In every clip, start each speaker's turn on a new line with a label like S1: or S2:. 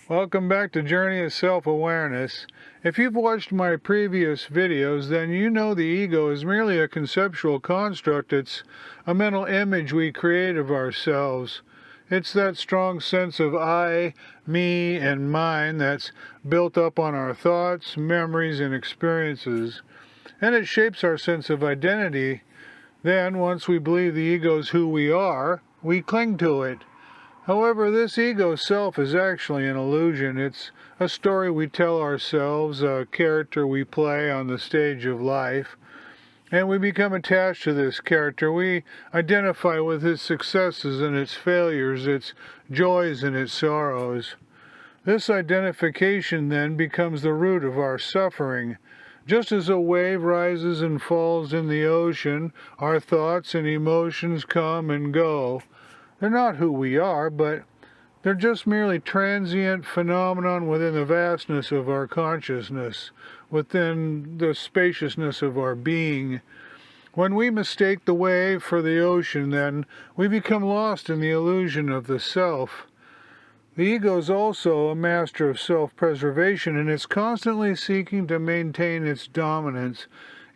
S1: Welcome back to Journey of Self-Awareness. If you've watched my previous videos, then you know the ego is merely a conceptual construct. It's a mental image we create of ourselves. It's that strong sense of I, me, and mine that's built up on our thoughts, memories, and experiences. And it shapes our sense of identity. Then, once we believe the ego is who we are, we cling to it. However, this ego self is actually an illusion. It's a story we tell ourselves, a character we play on the stage of life, and we become attached to this character. We identify with its successes and its failures, its joys and its sorrows. This identification then becomes the root of our suffering. Just as a wave rises and falls in the ocean, our thoughts and emotions come and go. They're not who we are, but they're just merely transient phenomenon within the vastness of our consciousness, within the spaciousness of our being. When we mistake the wave for the ocean, then we become lost in the illusion of the self. The ego is also a master of self-preservation, and it's constantly seeking to maintain its dominance.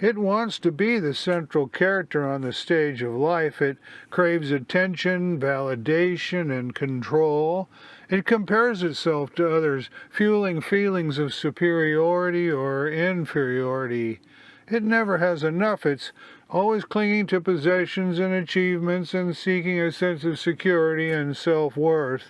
S1: It wants to be the central character on the stage of life. It craves attention, validation, and control. It compares itself to others, fueling feelings of superiority or inferiority. It never has enough. It's always clinging to possessions and achievements and seeking a sense of security and self-worth.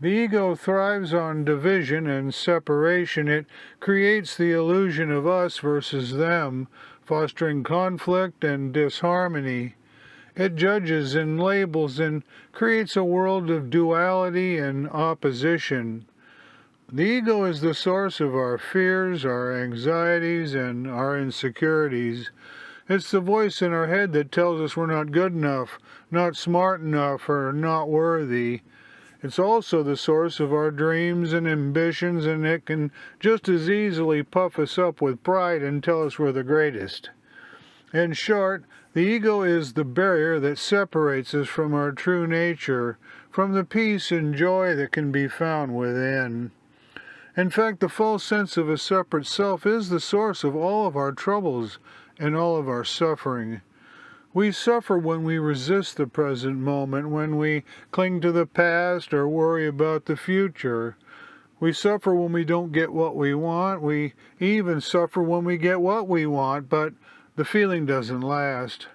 S1: The ego thrives on division and separation. It creates the illusion of us versus them, fostering conflict and disharmony. It judges and labels and creates a world of duality and opposition. The ego is the source of our fears, our anxieties, and our insecurities. It's the voice in our head that tells us we're not good enough, not smart enough, or not worthy. It's also the source of our dreams and ambitions, and it can just as easily puff us up with pride and tell us we're the greatest. In short, the ego is the barrier that separates us from our true nature, from the peace and joy that can be found within. In fact, the false sense of a separate self is the source of all of our troubles and all of our suffering. We suffer when we resist the present moment, when we cling to the past or worry about the future. We suffer when we don't get what we want. We even suffer when we get what we want, but the feeling doesn't last.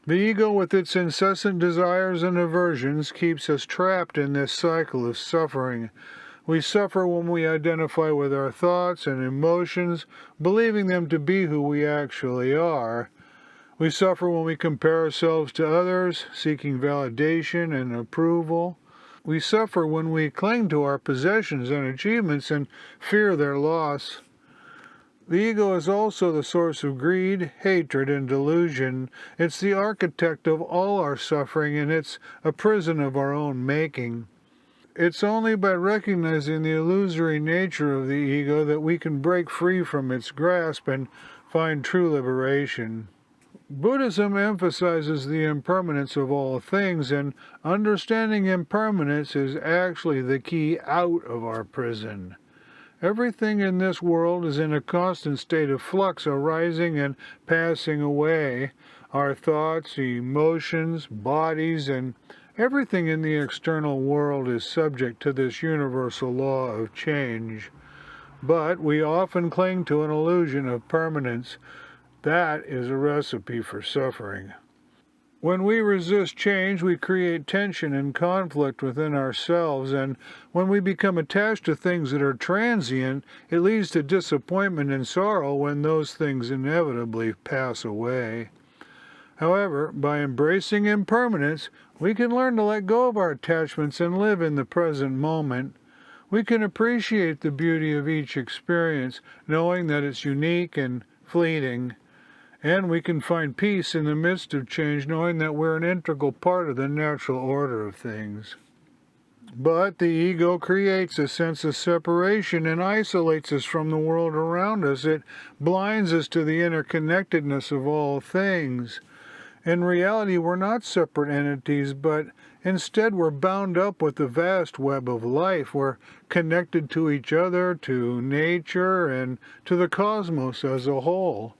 S1: The ego, with its incessant desires and aversions, keeps us trapped in this cycle of suffering. We suffer when we identify with our thoughts and emotions, believing them to be who we actually are. We suffer when we compare ourselves to others, seeking validation and approval. We suffer when we cling to our possessions and achievements and fear their loss. The ego is also the source of greed, hatred, and delusion. It's the architect of all our suffering, and it's a prison of our own making. It's only by recognizing the illusory nature of the ego that we can break free from its grasp and find true liberation. Buddhism emphasizes the impermanence of all things, and understanding impermanence is actually the key out of our prison. Everything in this world is in a constant state of flux, arising and passing away. Our thoughts, emotions, bodies, and everything in the external world is subject to this universal law of change. But we often cling to an illusion of permanence. That is a recipe for suffering. When we resist change, we create tension and conflict within ourselves, and when we become attached to things that are transient, it leads to disappointment and sorrow when those things inevitably pass away. However, by embracing impermanence, we can learn to let go of our attachments and live in the present moment. We can appreciate the beauty of each experience, knowing that it's unique and fleeting. And we can find peace in the midst of change, knowing that we're an integral part of the natural order of things. But the ego creates a sense of separation and isolates us from the world around us. It blinds us to the interconnectedness of all things. In reality, we're not separate entities, but Instead, we're bound up with the vast web of life. We're connected to each other, to nature, and to the cosmos as a whole.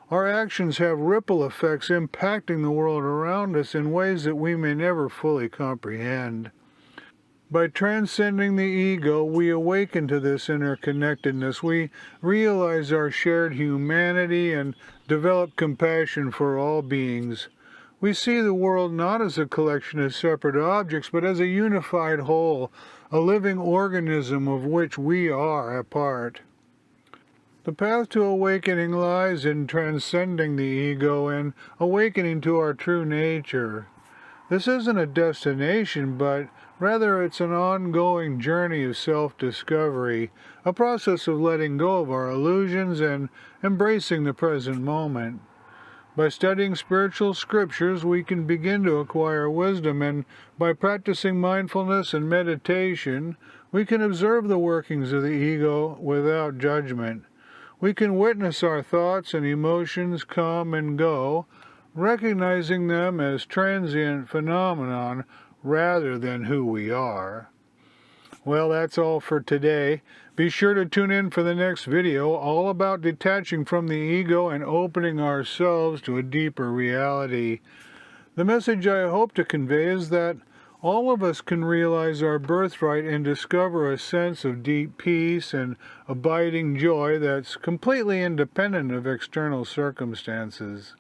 S1: Our actions have ripple effects impacting the world around us in ways that we may never fully comprehend. By transcending the ego, we awaken to this interconnectedness. We realize our shared humanity and develop compassion for all beings. We see the world not as a collection of separate objects, but as a unified whole, a living organism of which we are a part. The path to awakening lies in transcending the ego and awakening to our true nature. This isn't a destination, but rather it's an ongoing journey of self-discovery, a process of letting go of our illusions and embracing the present moment. By studying spiritual scriptures, we can begin to acquire wisdom, and by practicing mindfulness and meditation, we can observe the workings of the ego without judgment. We can witness our thoughts and emotions come and go, recognizing them as transient phenomenon rather than who we are. Well, that's all for today. Be sure to tune in for the next video, all about detaching from the ego and opening ourselves to a deeper reality. The message I hope to convey is that all of us can realize our birthright and discover a sense of deep peace and abiding joy that's completely independent of external circumstances.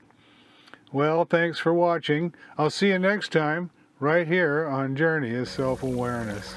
S1: Well, thanks for watching. I'll see you next time, right here on Journey of Self-Awareness.